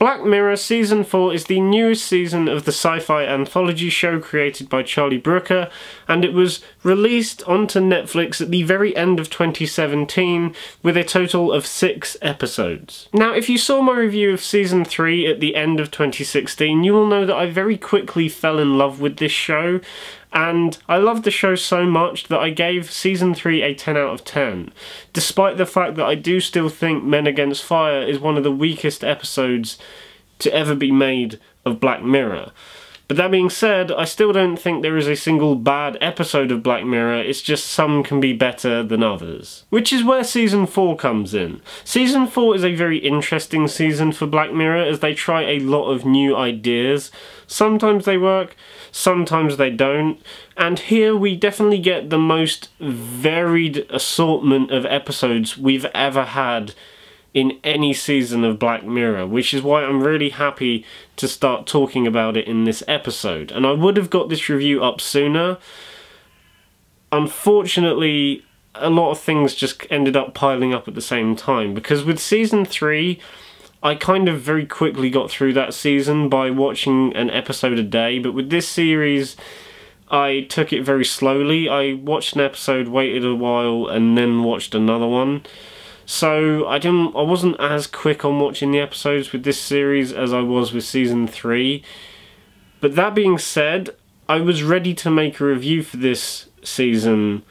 Black Mirror Season 4 is the newest season of the sci-fi anthology show created by Charlie Brooker, and it was released onto Netflix at the very end of 2017 with a total of 6 episodes. Now, if you saw my review of Season 3 at the end of 2016, you will know that I very quickly fell in love with this show, and I loved the show so much that I gave Season 3 a 10 out of 10, despite the fact that I do still think Men Against Fire is one of the weakest episodes to ever be made of Black Mirror. But that being said, I still don't think there is a single bad episode of Black Mirror, it's just some can be better than others. Which is where Season 4 comes in. Season 4 is a very interesting season for Black Mirror as they try a lot of new ideas. Sometimes they work, sometimes they don't, and here we definitely get the most varied assortment of episodes we've ever had in any season of Black Mirror, which is why I'm really happy to start talking about it in this episode. And I would have got this review up sooner. Unfortunately, a lot of things just ended up piling up at the same time, because with Season 3, I kind of very quickly got through that season by watching an episode a day, but with this series, I took it very slowly. I watched an episode, waited a while, and then watched another one. So I wasn't as quick on watching the episodes with this series as I was with Season 3. But that being said, I was ready to make a review for this season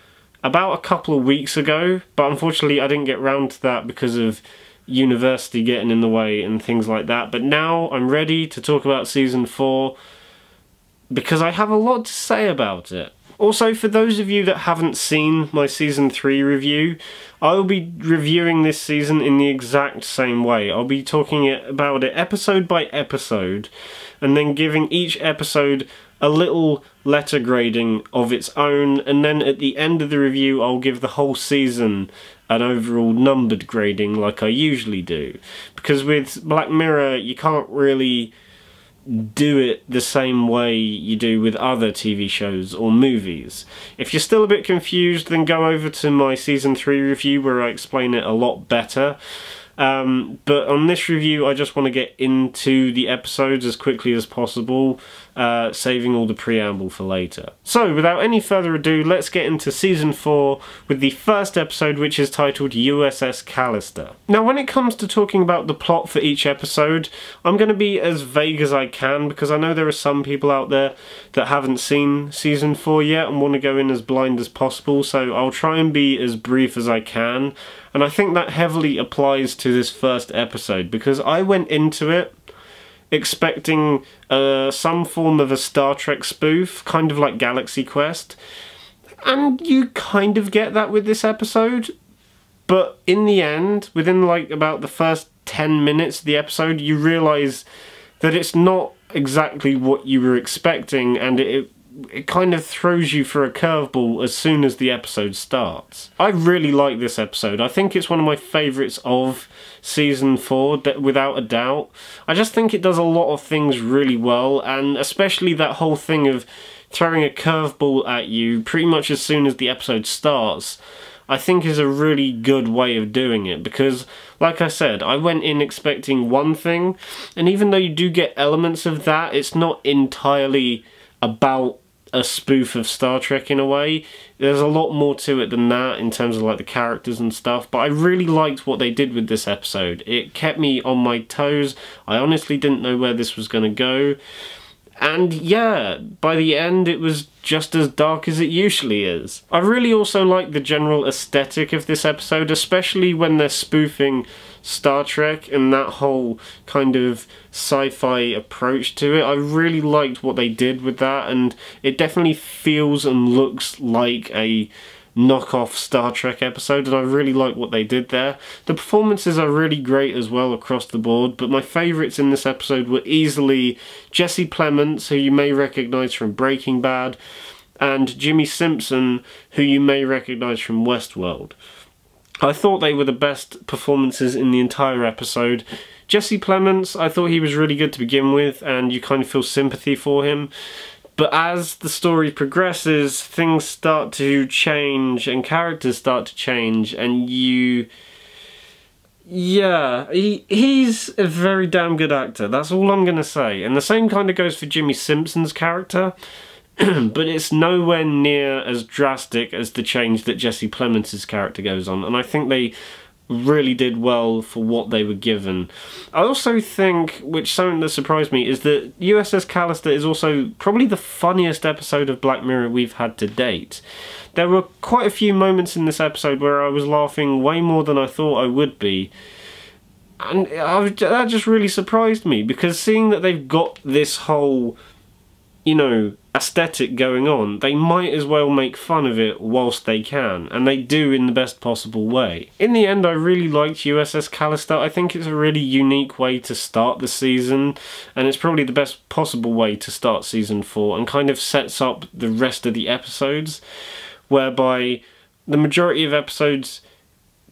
about a couple of weeks ago, but unfortunately I didn't get round to that because of university getting in the way and things like that. But now I'm ready to talk about Season 4 because I have a lot to say about it. Also, for those of you that haven't seen my Season 3 review, I will be reviewing this season in the exact same way. I'll be talking about it episode by episode, and then giving each episode a little letter grading of its own, and then at the end of the review I'll give the whole season an overall numbered grading like I usually do. Because with Black Mirror you can't really do it the same way you do with other TV shows or movies. If you're still a bit confused, then go over to my Season 3 review where I explain it a lot better. But on this review I just want to get into the episodes as quickly as possible, saving all the preamble for later. So without any further ado, let's get into Season 4 with the first episode, which is titled USS Callister. Now when it comes to talking about the plot for each episode, I'm going to be as vague as I can because I know there are some people out there that haven't seen Season 4 yet and want to go in as blind as possible, so I'll try and be as brief as I can. And I think that heavily applies to this first episode because I went into it expecting some form of a Star Trek spoof, kind of like Galaxy Quest, and you kind of get that with this episode, but in the end, within like about the first 10 minutes of the episode, you realise that it's not exactly what you were expecting, and it kind of throws you for a curveball as soon as the episode starts. I really like this episode. I think it's one of my favourites of Season 4, without a doubt. I just think it does a lot of things really well, and especially that whole thing of throwing a curveball at you pretty much as soon as the episode starts, I think is a really good way of doing it, because like I said, I went in expecting one thing, and even though you do get elements of that, it's not entirely about a spoof of Star Trek in a way. There's a lot more to it than that in terms of like the characters and stuff, but I really liked what they did with this episode. It kept me on my toes. I honestly didn't know where this was going to go. And yeah, by the end it was just as dark as it usually is. I really also like the general aesthetic of this episode, especially when they're spoofing Star Trek and that whole kind of sci-fi approach to it. I really liked what they did with that, and it definitely feels and looks like a knockoff Star Trek episode, and I really like what they did there. The performances are really great as well across the board, but my favourites in this episode were easily Jesse Plemons, who you may recognise from Breaking Bad, and Jimmy Simpson, who you may recognise from Westworld. I thought they were the best performances in the entire episode. Jesse Plemons, I thought he was really good to begin with, and you kind of feel sympathy for him. But as the story progresses, things start to change and characters start to change, and you Yeah, he's a very damn good actor. That's all I'm gonna say. And the same kind of goes for Jimmy Simpson's character, but it's nowhere near as drastic as the change that Jesse Plemons' character goes on. And I think they really did well for what they were given. I also think, which something that surprised me, is that USS Callister is also probably the funniest episode of Black Mirror we've had to date. There were quite a few moments in this episode where I was laughing way more than I thought I would be. And that just really surprised me, because seeing that they've got this whole, you know, aesthetic going on, they might as well make fun of it whilst they can, and they do in the best possible way. In the end, I really liked USS Callister. I think it's a really unique way to start the season, and it's probably the best possible way to start season 4, and kind of sets up the rest of the episodes, whereby the majority of episodes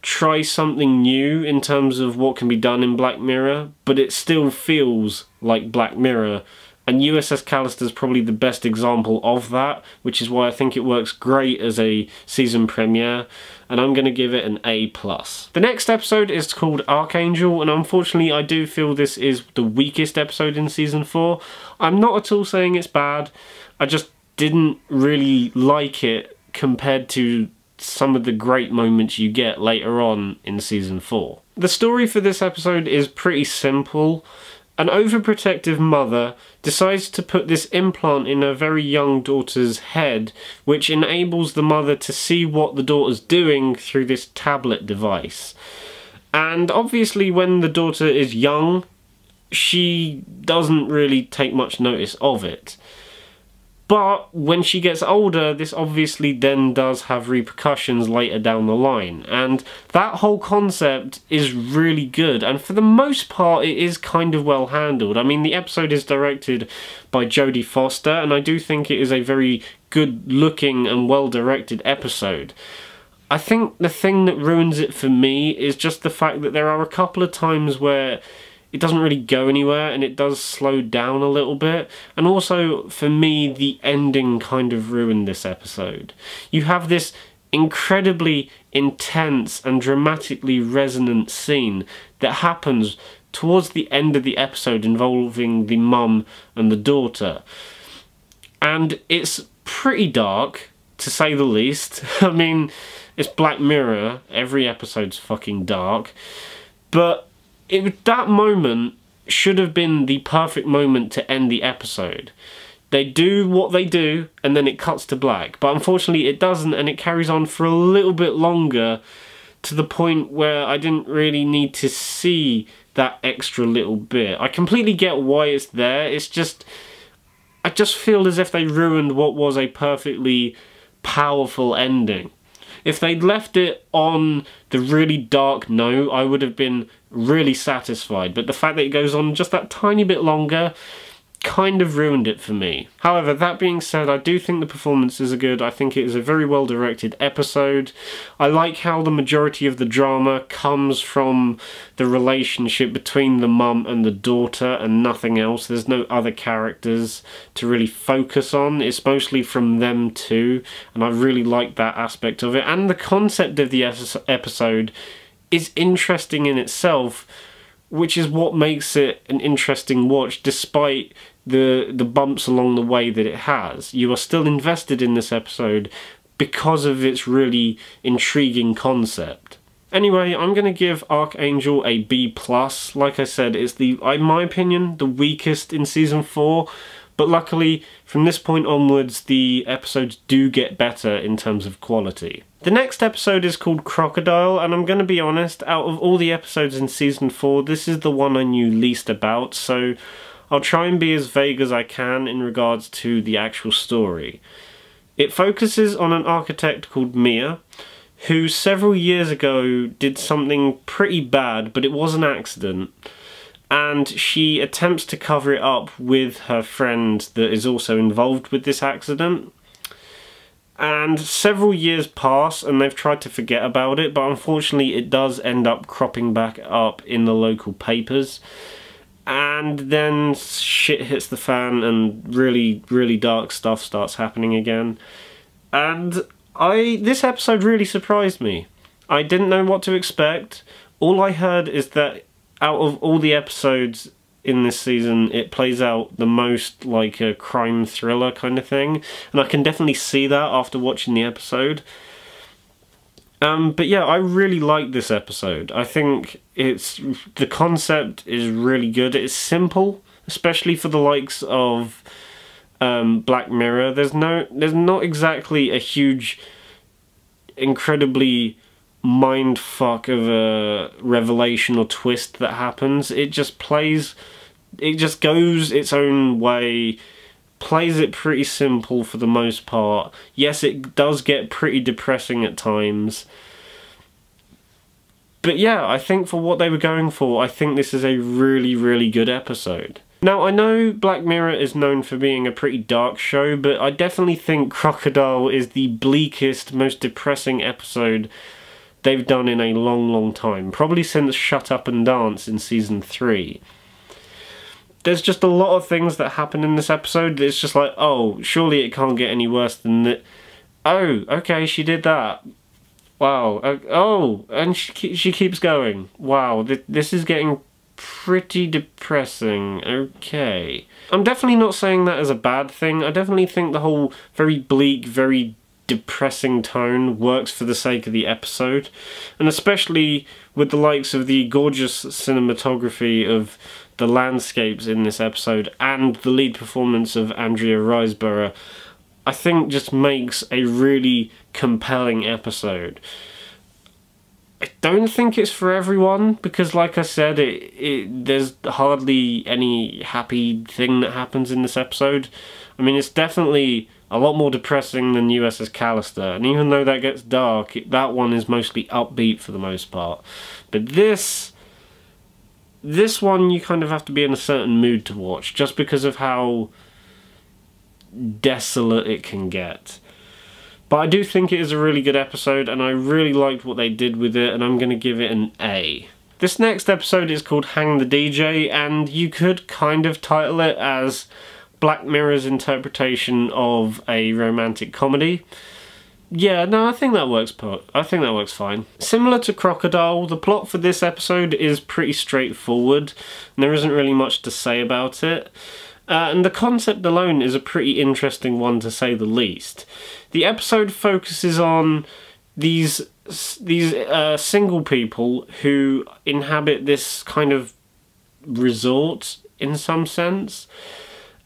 try something new in terms of what can be done in Black Mirror, but it still feels like Black Mirror. And USS Callister is probably the best example of that, which is why I think it works great as a season premiere, and I'm going to give it an A+. The next episode is called Archangel, and unfortunately I do feel this is the weakest episode in season 4. I'm not at all saying it's bad, I just didn't really like it compared to some of the great moments you get later on in season 4. The story for this episode is pretty simple. An overprotective mother decides to put this implant in her very young daughter's head, which enables the mother to see what the daughter's doing through this tablet device. And obviously when the daughter is young, she doesn't really take much notice of it. But when she gets older, this obviously then does have repercussions later down the line. And that whole concept is really good. And for the most part, it is kind of well handled. I mean, the episode is directed by Jodie Foster, and I do think it is a very good looking and well directed episode. I think the thing that ruins it for me is just the fact that there are a couple of times where it doesn't really go anywhere, and it does slow down a little bit. And also, for me, the ending kind of ruined this episode. You have this incredibly intense and dramatically resonant scene that happens towards the end of the episode involving the mum and the daughter. And it's pretty dark, to say the least. I mean, it's Black Mirror, every episode's fucking dark. But that moment should have been the perfect moment to end the episode. They do what they do, and then it cuts to black. But unfortunately it doesn't, and it carries on for a little bit longer, to the point where I didn't really need to see that extra little bit. I completely get why it's there, it's just, I just feel as if they ruined what was a perfectly powerful ending. If they'd left it on the really dark note, I would have been really satisfied, but the fact that it goes on just that tiny bit longer kind of ruined it for me. However, that being said, I do think the performances are good. I think it is a very well directed episode. I like how the majority of the drama comes from the relationship between the mum and the daughter and nothing else. There's no other characters to really focus on. It's mostly from them two, and I really like that aspect of it. And the concept of the episode is interesting in itself, which is what makes it an interesting watch, despite the bumps along the way that it has. You are still invested in this episode because of its really intriguing concept. Anyway, I'm going to give Archangel a B+. Like I said, it's in my opinion, the weakest in season 4. But luckily, from this point onwards, the episodes do get better in terms of quality. The next episode is called Crocodile, and I'm going to be honest, out of all the episodes in season 4, this is the one I knew least about, so I'll try and be as vague as I can in regards to the actual story. It focuses on an architect called Mia, who several years ago did something pretty bad, but it was an accident. And she attempts to cover it up with her friend that is also involved with this accident. And several years pass and they've tried to forget about it, but unfortunately it does end up cropping back up in the local papers. And then shit hits the fan and really, really dark stuff starts happening again. And this episode really surprised me. I didn't know what to expect. All I heard is that out of all the episodes in this season, it plays out the most like a crime thriller kind of thing, and I can definitely see that after watching the episode. But yeah, I really like this episode. I think the concept is really good. It's simple, especially for the likes of Black Mirror. There's not exactly a huge, incredibly mindfuck of a revelation or twist that happens. It just goes its own way, plays it pretty simple for the most part. Yes, it does get pretty depressing at times. But yeah, I think for what they were going for, I think this is a really, really good episode. Now, I know Black Mirror is known for being a pretty dark show, but I definitely think Crocodile is the bleakest, most depressing episode they've done in a long, long time. Probably since Shut Up and Dance in Season 3. There's just a lot of things that happen in this episode that it's just like, oh, surely it can't get any worse than that. Oh, okay, she did that. Wow. Oh, and she keeps going. Wow, this is getting pretty depressing. Okay. I'm definitely not saying that as a bad thing. I definitely think the whole very bleak, very depressing tone works for the sake of the episode. And especially with the likes of the gorgeous cinematography of the landscapes in this episode and the lead performance of Andrea Riseborough, I think just makes a really compelling episode. I don't think it's for everyone, because like I said, there's hardly any happy thing that happens in this episode. I mean, it's definitely a lot more depressing than USS Callister, and even though that gets dark, that one is mostly upbeat for the most part. But this one you kind of have to be in a certain mood to watch, just because of how desolate it can get. But I do think it is a really good episode, and I really liked what they did with it, and I'm going to give it an A. This next episode is called Hang the DJ, and you could kind of title it as Black Mirror's interpretation of a romantic comedy. Yeah, no, I think that works fine. Similar to Crocodile, the plot for this episode is pretty straightforward, and there isn't really much to say about it. And the concept alone is a pretty interesting one, to say the least. The episode focuses on these single people who inhabit this kind of resort in some sense.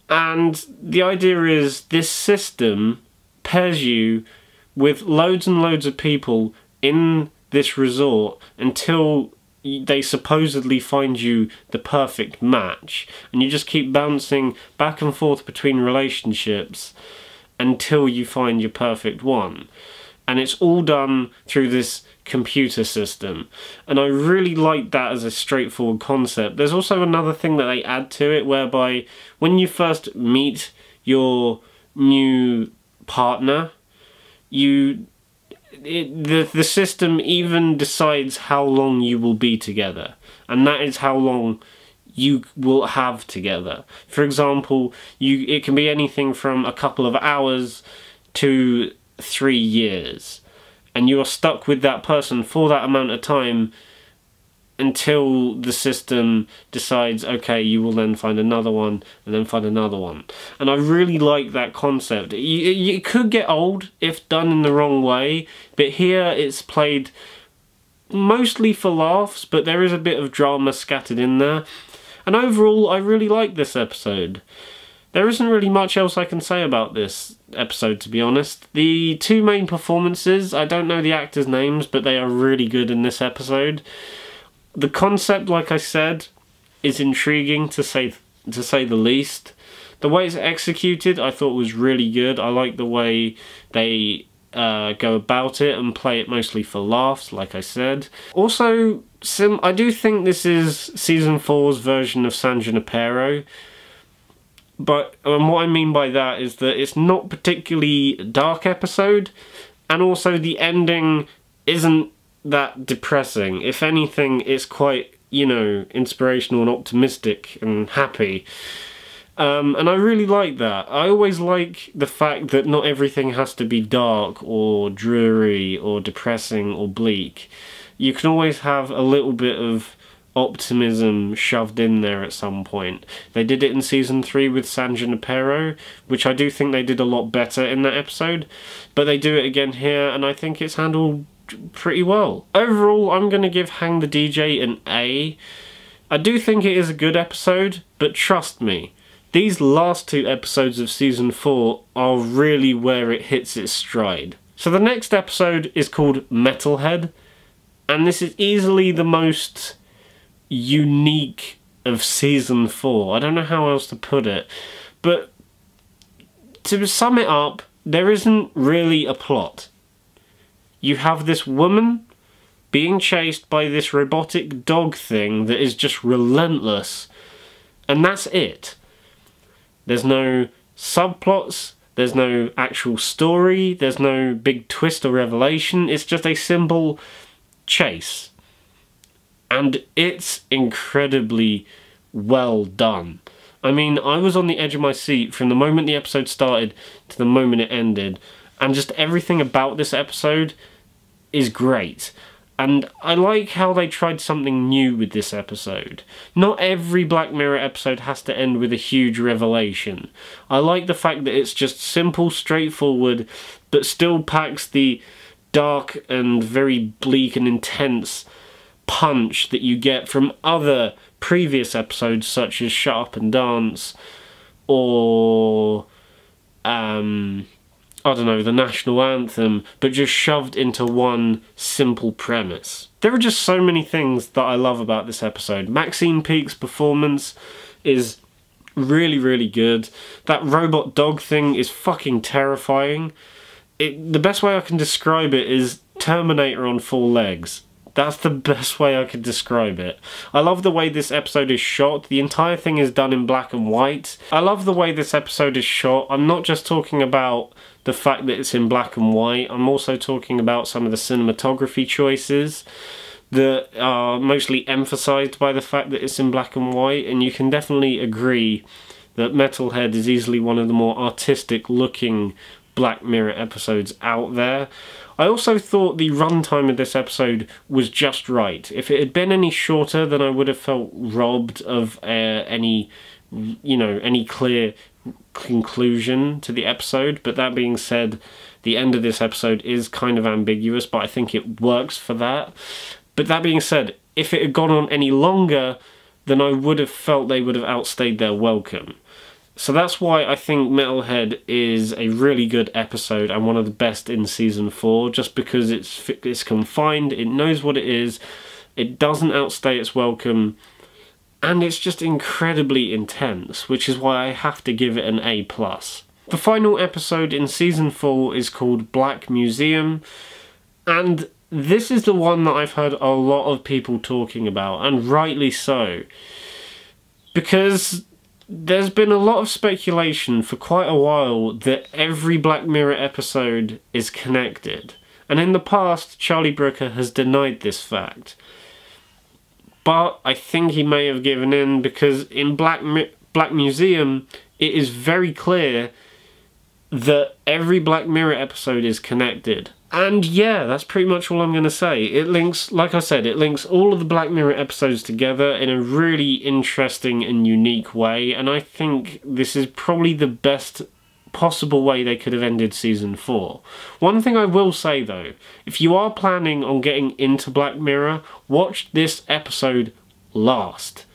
And the idea is this system pairs you with loads and loads of people in this resort until they supposedly find you the perfect match, and you just keep bouncing back and forth between relationships until you find your perfect one. And it's all done through this computer system, and I really like that as a straightforward concept. There's also another thing that they add to it, whereby when you first meet your new partner, the system even decides how long you will be together, and that is how long you will have together. For example, it can be anything from a couple of hours to 3 years, and you are stuck with that person for that amount of time until the system decides, okay, you will then find another one, and then find another one. And I really like that concept. It could get old if done in the wrong way, but here it's played mostly for laughs, but there is a bit of drama scattered in there. And overall, I really like this episode. There isn't really much else I can say about this episode, to be honest. The two main performances, I don't know the actors' names, but they are really good in this episode. The concept, like I said, is intriguing to say the least. The way it's executed, I thought was really good. I like the way they go about it and play it mostly for laughs, like I said. Also, I do think this is Season 4's version of San Junipero. But what I mean by that is that it's not particularly a dark episode, and also the ending isn't that depressing. If anything, it's quite, you know, inspirational and optimistic and happy. And I really like that. I always like the fact that not everything has to be dark or dreary or depressing or bleak. you can always have a little bit of optimism shoved in there at some point. They did it in season 3 with San Junipero, which I do think they did a lot better in that episode, but they do it again here, and I think it's handled pretty well. Overall, I'm going to give Hang the DJ an A. I do think it is a good episode, but trust me, these last 2 episodes of season 4 are really where it hits its stride. So the next episode is called Metalhead, and this is easily the most unique of season 4. I don't know how else to put it, but to sum it up, there isn't really a plot. You have this woman being chased by this robotic dog thing that is just relentless, and that's it. There's no subplots, there's no actual story, there's no big twist or revelation, it's just a simple chase. And it's incredibly well done. I mean, I was on the edge of my seat from the moment the episode started to the moment it ended, and just everything about this episode is great. And I like how they tried something new with this episode. Not every Black Mirror episode has to end with a huge revelation. I like the fact that it's just simple, straightforward, but still packs the dark and very bleak and intense punch that you get from other previous episodes such as Shut Up and Dance or I don't know, the national anthem, but just shoved into one simple premise. There are just so many things that I love about this episode. Maxine Peake's performance is really, really good. That robot dog thing is fucking terrifying. The best way I can describe it is Terminator on 4 legs. That's the best way I could describe it. I love the way this episode is shot. The entire thing is done in black and white. I love the way this episode is shot. I'm not just talking about the fact that it's in black and white. I'm also talking about some of the cinematography choices that are mostly emphasised by the fact that it's in black and white. And you can definitely agree that Metalhead is easily one of the more artistic looking Black Mirror episodes out there. I also thought the runtime of this episode was just right. If it had been any shorter, then I would have felt robbed of any clear conclusion to the episode. But that being said, the end of this episode is kind of ambiguous, but I think it works for that. But that being said, if it had gone on any longer, then I would have felt they would have outstayed their welcome. So that's why I think Metalhead is a really good episode and one of the best in season 4, just because it's confined, it knows what it is, it doesn't outstay its welcome, and it's just incredibly intense, which is why I have to give it an A+. The final episode in season 4 is called Black Museum, and this is the one that I've heard a lot of people talking about, and rightly so, because there's been a lot of speculation for quite a while that every Black Mirror episode is connected. And in the past, Charlie Brooker has denied this fact. But I think he may have given in, because in Black Museum, it is very clear that every Black Mirror episode is connected. And yeah, that's pretty much all I'm going to say. It links, like I said, it links all of the Black Mirror episodes together in a really interesting and unique way, and I think this is probably the best possible way they could have ended season 4. One thing I will say though, if you are planning on getting into Black Mirror, watch this episode last.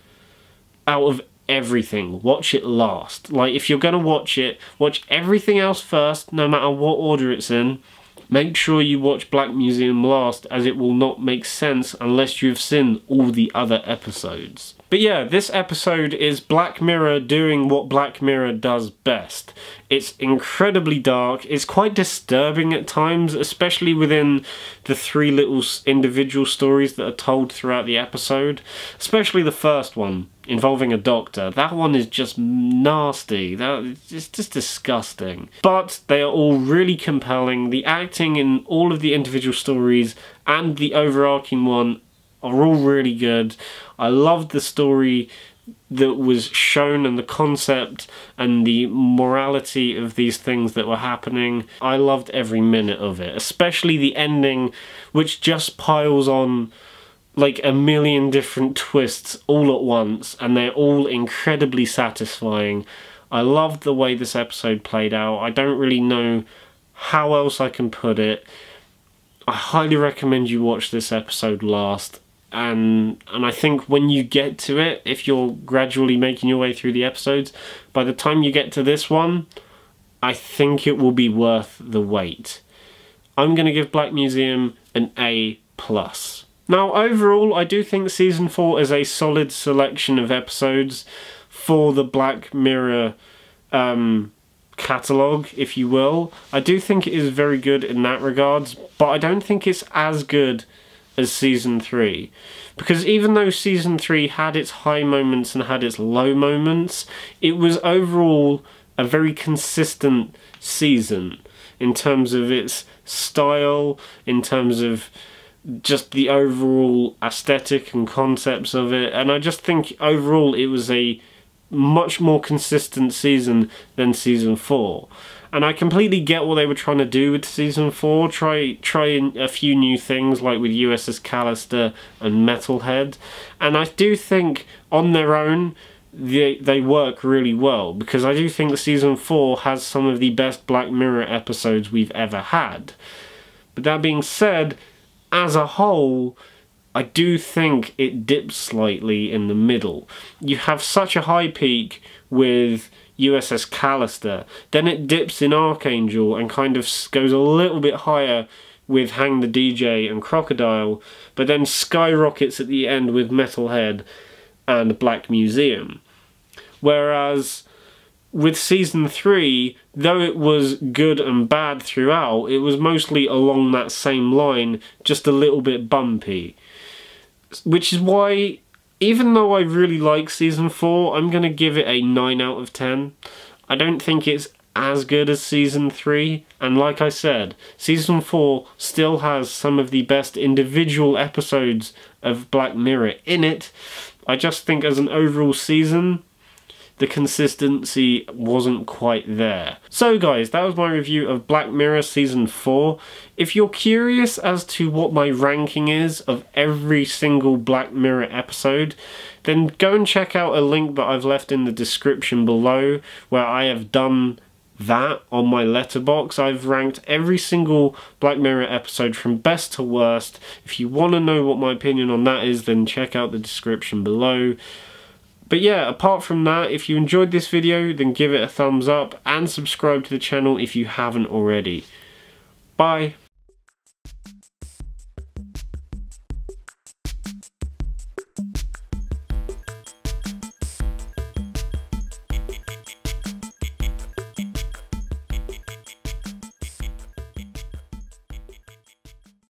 Out of everything, watch it last. Like, if you're going to watch it, watch everything else first, no matter what order it's in. Make sure you watch Black Museum last, as it will not make sense unless you've seen all the other episodes. But yeah, this episode is Black Mirror doing what Black Mirror does best. It's incredibly dark, it's quite disturbing at times, especially within the 3 little individual stories that are told throughout the episode. Especially the first one, involving a doctor. That one is just nasty. It's just disgusting. But they are all really compelling. The acting in all of the individual stories and the overarching one are all really good. I loved the story that was shown and the concept and the morality of these things that were happening. I loved every minute of it, especially the ending, which just piles on like a million different twists all at once, and they're all incredibly satisfying. I loved the way this episode played out. I don't really know how else I can put it. I highly recommend you watch this episode last, and I think when you get to it, if you're gradually making your way through the episodes, by the time you get to this one, I think it will be worth the wait. I'm going to give Black Museum an A+. Now, overall, I do think Season 4 is a solid selection of episodes for the Black Mirror catalogue, if you will. I do think it is very good in that regards, but I don't think it's as good as Season 3. Because even though Season 3 had its high moments and had its low moments, it was overall a very consistent season in terms of its style, in terms of just the overall aesthetic and concepts of it, and I just think overall it was a much more consistent season than Season 4. And I completely get what they were trying to do with Season 4, try a few new things like with USS Callister and Metalhead, and I do think on their own they work really well, because I do think that Season 4 has some of the best Black Mirror episodes we've ever had. But that being said, as a whole, I do think it dips slightly in the middle. You have such a high peak with USS Callister, then it dips in Archangel and kind of goes a little bit higher with Hang the DJ and Crocodile, but then skyrockets at the end with Metalhead and Black Museum. Whereas with Season 3, though it was good and bad throughout, it was mostly along that same line, just a little bit bumpy. Which is why, even though I really like Season 4, I'm going to give it a 9 out of 10. I don't think it's as good as Season 3, and like I said, Season 4 still has some of the best individual episodes of Black Mirror in it. I just think as an overall season, the consistency wasn't quite there. So guys, that was my review of Black Mirror Season 4. If you're curious as to what my ranking is of every single Black Mirror episode, then go and check out a link that I've left in the description below, where I have done that on my letterbox. I've ranked every single Black Mirror episode from best to worst. If you want to know what my opinion on that is, then check out the description below. But yeah, apart from that, if you enjoyed this video, then give it a thumbs up and subscribe to the channel if you haven't already. Bye!